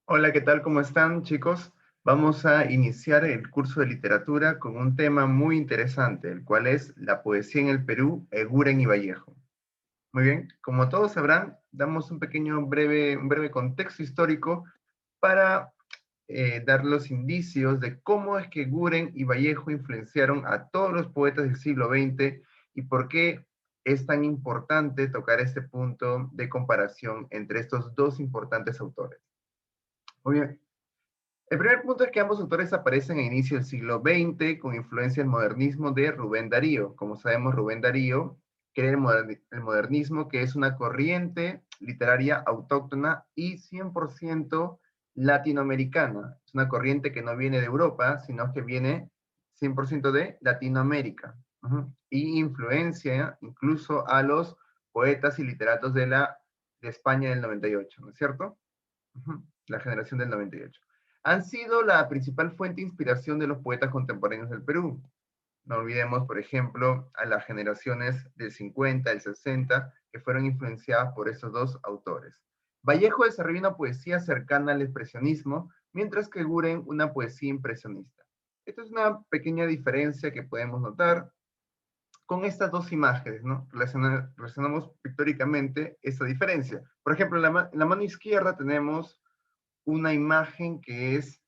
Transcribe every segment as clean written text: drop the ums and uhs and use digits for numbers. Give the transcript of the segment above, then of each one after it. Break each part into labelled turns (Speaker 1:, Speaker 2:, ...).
Speaker 1: Hola, ¿qué tal? ¿Cómo están, chicos? Vamos a iniciar el curso de literatura con un tema muy interesante, el cual es la poesía en el Perú, Eguren y Vallejo. Muy bien, como todos sabrán, damos un breve contexto histórico para dar los indicios de cómo es que Eguren y Vallejo influenciaron a todos los poetas del siglo XX y por qué es tan importante tocar este punto de comparación entre estos dos importantes autores. Muy bien. El primer punto es que ambos autores aparecen a inicio del siglo XX con influencia del modernismo de Rubén Darío. Como sabemos, Rubén Darío crea el modernismo, que es una corriente literaria autóctona y 100% latinoamericana. Es una corriente que no viene de Europa, sino que viene 100% de Latinoamérica. Y influencia incluso a los poetas y literatos de España del 98, ¿no es cierto? La generación del 98. Han sido la principal fuente de inspiración de los poetas contemporáneos del Perú. No olvidemos, por ejemplo, a las generaciones del 50, del 60, que fueron influenciadas por estos dos autores. Vallejo desarrolló una poesía cercana al expresionismo, mientras que Guren una poesía impresionista. Esta es una pequeña diferencia que podemos notar con estas dos imágenes, ¿no? Relacionamos pictóricamente esta diferencia. Por ejemplo, en la mano izquierda tenemos una imagen que es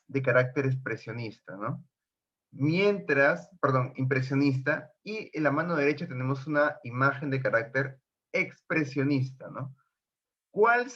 Speaker 1: de carácter expresionista, ¿no? Impresionista, y en la mano derecha tenemos una imagen de carácter expresionista, ¿no? ¿Cuál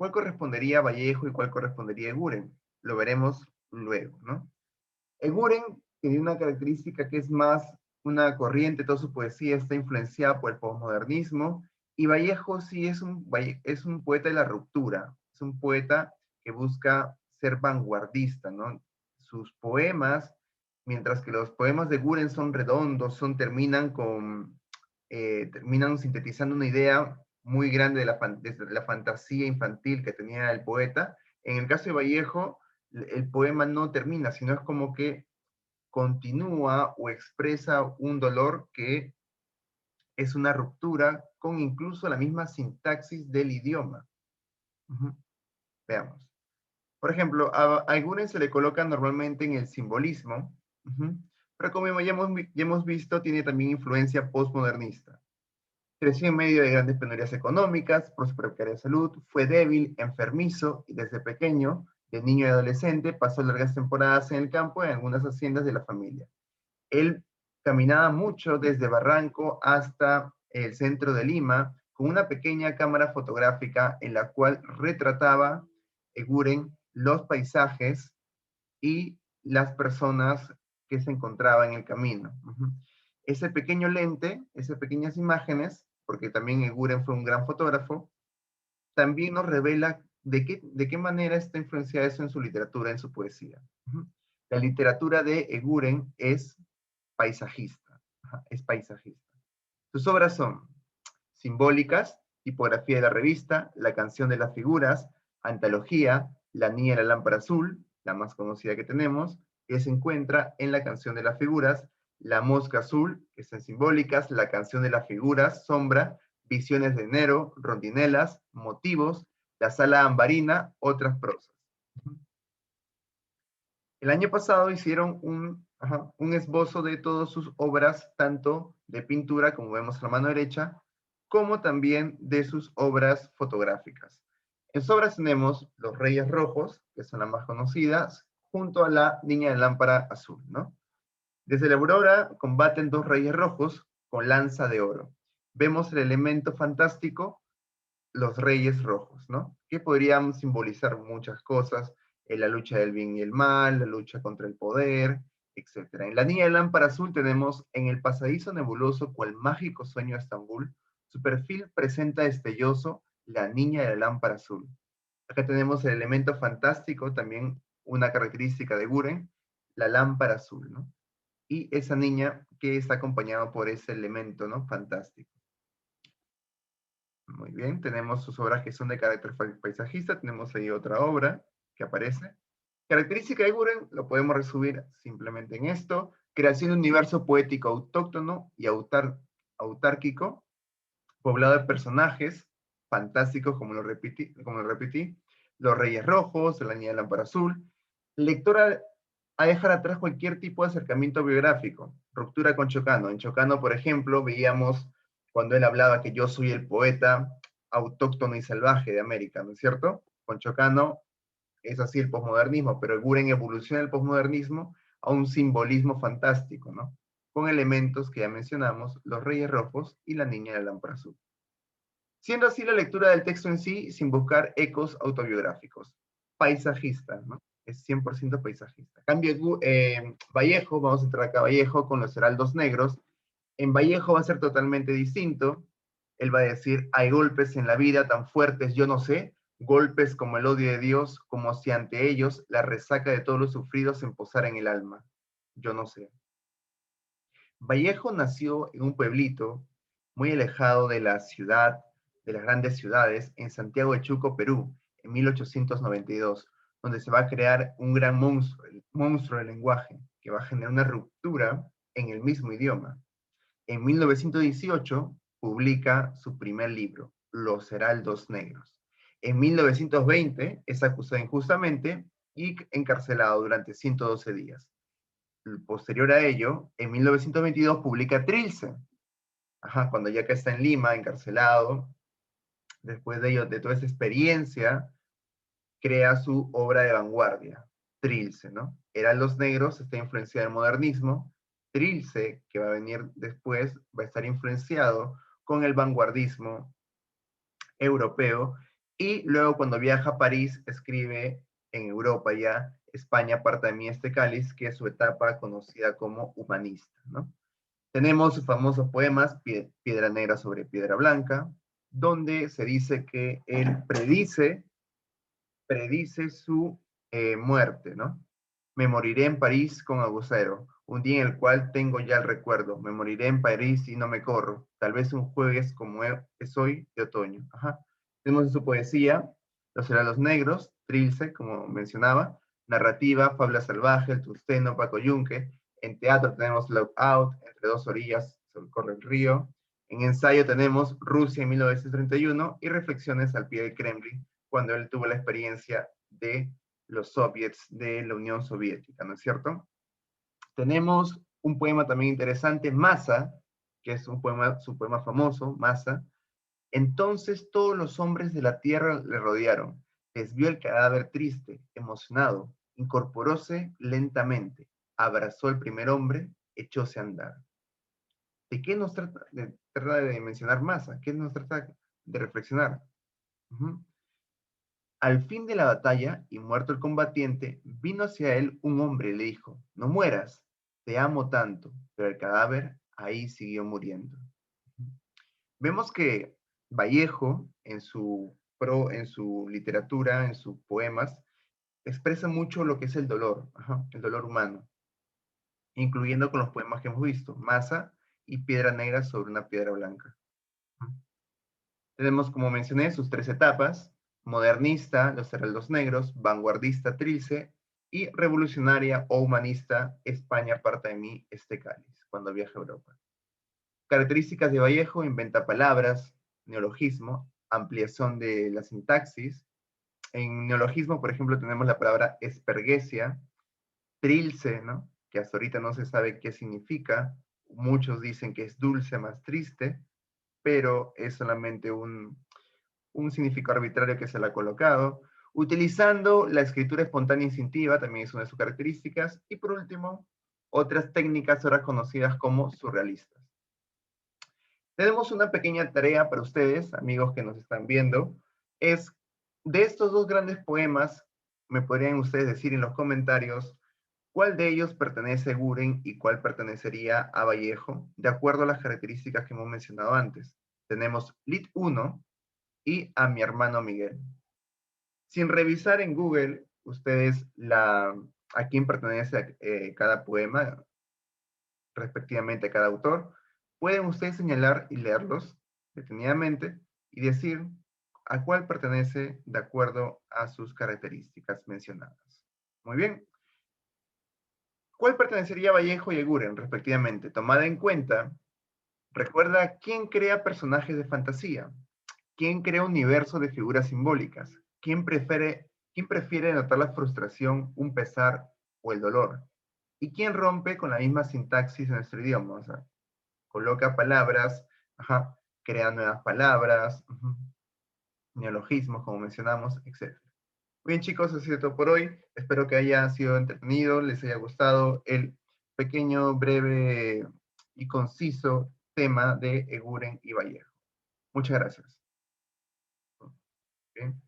Speaker 1: correspondería a Vallejo y cuál correspondería a Eguren? Lo veremos luego, ¿no? Eguren tiene una característica que es más una corriente, toda su poesía está influenciada por el posmodernismo, y Vallejo sí es un poeta de la ruptura, es un poeta que busca ser vanguardista, ¿no? Sus poemas, mientras que los poemas de Guren son redondos, terminan sintetizando una idea muy grande de la fantasía infantil que tenía el poeta. En el caso de Vallejo, el poema no termina, sino es como que continúa o expresa un dolor que es una ruptura con incluso la misma sintaxis del idioma. Ujú. Veamos. Por ejemplo, a Guren se le coloca normalmente en el simbolismo, pero como ya hemos visto, tiene también influencia postmodernista. Creció en medio de grandes penurias económicas, por su precaria salud, fue débil, enfermizo y desde pequeño, de niño y adolescente, pasó largas temporadas en el campo en algunas haciendas de la familia. Él caminaba mucho desde Barranco hasta el centro de Lima con una pequeña cámara fotográfica en la cual retrataba Eguren los paisajes y las personas que se encontraban en el camino. Ese pequeño lente, esas pequeñas imágenes, porque también Eguren fue un gran fotógrafo, también nos revela de qué manera está influenciada eso en su literatura, en su poesía. La literatura de Eguren es paisajista, es paisajista. Sus obras son simbólicas, tipografía de la revista, la canción de las figuras, antología, la niña de la lámpara azul, la más conocida que tenemos, que se encuentra en la canción de las figuras, la mosca azul, que son simbólicas, la canción de las figuras, sombra, visiones de enero, rondinelas, motivos, la sala ambarina, otras prosas. El año pasado hicieron un esbozo de todas sus obras, tanto de pintura, como vemos a la mano derecha, como también de sus obras fotográficas. En sus obras tenemos Los Reyes Rojos, que son las más conocidas, junto a la Niña de Lámpara Azul, ¿no? Desde la aurora combaten dos reyes rojos con lanza de oro. Vemos el elemento fantástico, los reyes rojos, ¿no? Que podrían simbolizar muchas cosas, la lucha del bien y el mal, la lucha contra el poder, etcétera. En la niña de lámpara azul tenemos en el pasadizo nebuloso cual mágico sueño de Estambul, su perfil presenta destelloso la niña de la lámpara azul. Acá tenemos el elemento fantástico, también una característica de Guren, la lámpara azul, ¿no? Y esa niña que está acompañada por ese elemento, ¿no? Fantástico. Muy bien, tenemos sus obras que son de carácter paisajista, tenemos ahí otra obra que aparece. Característica de Guren, lo podemos resumir simplemente en esto, creación de un universo poético autóctono y autárquico, poblado de personajes fantásticos, como lo repetí, Los Reyes Rojos, La Niña de Lámpara Azul. Lectora a dejar atrás cualquier tipo de acercamiento biográfico. Ruptura con Chocano. En Chocano, por ejemplo, veíamos cuando él hablaba que yo soy el poeta autóctono y salvaje de América, ¿no es cierto? Con Chocano es así el posmodernismo, pero Guren evoluciona el posmodernismo a un simbolismo fantástico, ¿no? Con elementos que ya mencionamos, los Reyes Rojos y la Niña de la Lámpara Azul. Siendo así la lectura del texto en sí sin buscar ecos autobiográficos. Paisajista, ¿no? Es 100% paisajista. Cambio Vallejo, vamos a entrar acá a Vallejo con los heraldos negros. En Vallejo va a ser totalmente distinto. Él va a decir, hay golpes en la vida tan fuertes, yo no sé, golpes como el odio de Dios, como si ante ellos la resaca de todos los sufridos se posara en el alma. Yo no sé. Vallejo nació en un pueblito muy alejado de la ciudad, de las grandes ciudades, en Santiago de Chuco, Perú, en 1892, donde se va a crear un gran monstruo, el monstruo del lenguaje, que va a generar una ruptura en el mismo idioma. En 1918 publica su primer libro, Los Heraldos Negros. En 1920 es acusado injustamente y encarcelado durante 112 días. Posterior a ello, en 1922 publica Trilce, cuando ya que está en Lima, encarcelado. Después de ello, de toda esa experiencia, crea su obra de vanguardia, Trilce, ¿no? Heraldos Negros está influenciado en el modernismo. Trilce, que va a venir después, va a estar influenciado con el vanguardismo europeo, y luego cuando viaja a París escribe en Europa ya, España aparta de mí este cáliz, que es su etapa conocida como humanista, ¿no? Tenemos sus famosos poemas, Piedra Negra sobre Piedra Blanca, donde se dice que él predice su muerte, ¿no? Me moriré en París con agujero, un día en el cual tengo ya el recuerdo. Me moriré en París y no me corro. Tal vez un jueves como es hoy de otoño. Tenemos en su poesía Los Heraldos Negros, Trilce, como mencionaba, narrativa, Fabla Salvaje, El Tusteno, Paco Yunque. En teatro tenemos Love Out, Entre dos orillas, corre el río. En ensayo tenemos Rusia en 1931 y Reflexiones al pie del Kremlin, cuando él tuvo la experiencia de los soviets de la Unión Soviética, ¿no es cierto? Tenemos un poema también interesante, Masa, que es un poema, su poema famoso, Masa. Entonces todos los hombres de la tierra le rodearon, les vio el cadáver triste, emocionado, incorporóse lentamente, abrazó al primer hombre, echóse a andar. ¿De qué nos trata de mencionar Masa? ¿Qué nos trata de reflexionar? Al fin de la batalla, y muerto el combatiente, vino hacia él un hombre y le dijo, no mueras, te amo tanto, pero el cadáver ahí siguió muriendo. Vemos que Vallejo, en su literatura, en sus poemas, expresa mucho lo que es el dolor humano, incluyendo con los poemas que hemos visto, Masa y Piedra Negra sobre una piedra blanca. Tenemos, como mencioné, sus tres etapas: modernista, Los Heraldos Negros; vanguardista, Trilce; y revolucionaria o humanista, España aparta de mí este cáliz, cuando viaja a Europa. Características de Vallejo: inventa palabras, neologismo, ampliación de la sintaxis. En neologismo, por ejemplo, tenemos la palabra esperguesia, Trilce, ¿no? Que hasta ahorita no se sabe qué significa. Muchos dicen que es dulce más triste, pero es solamente un significado arbitrario que se le ha colocado. Utilizando la escritura espontánea instintiva, también es una de sus características. Y por último, otras técnicas ahora conocidas como surrealistas. Tenemos una pequeña tarea para ustedes, amigos que nos están viendo. Es, de estos dos grandes poemas, me podrían ustedes decir en los comentarios cuál de ellos pertenece a Guren y cuál pertenecería a Vallejo, de acuerdo a las características que hemos mencionado antes. Tenemos Lit 1 y A mi hermano Miguel. Sin revisar en Google, ustedes a quién pertenece cada poema, respectivamente a cada autor, pueden ustedes señalar y leerlos detenidamente y decir a cuál pertenece de acuerdo a sus características mencionadas. Muy bien. ¿Cuál pertenecería a Vallejo y Eguren, respectivamente? Tomada en cuenta, recuerda quién crea personajes de fantasía, quién crea universo de figuras simbólicas, quién prefiere notar la frustración, un pesar o el dolor? ¿Y quién rompe con la misma sintaxis en nuestro idioma? O sea, coloca palabras, ajá, crea nuevas palabras, ujú, neologismos, como mencionamos, etc. Bien, chicos, eso ha sido todo por hoy. Espero que haya sido entretenido, les haya gustado el pequeño, breve y conciso tema de Eguren y Vallejo. Muchas gracias. Bien.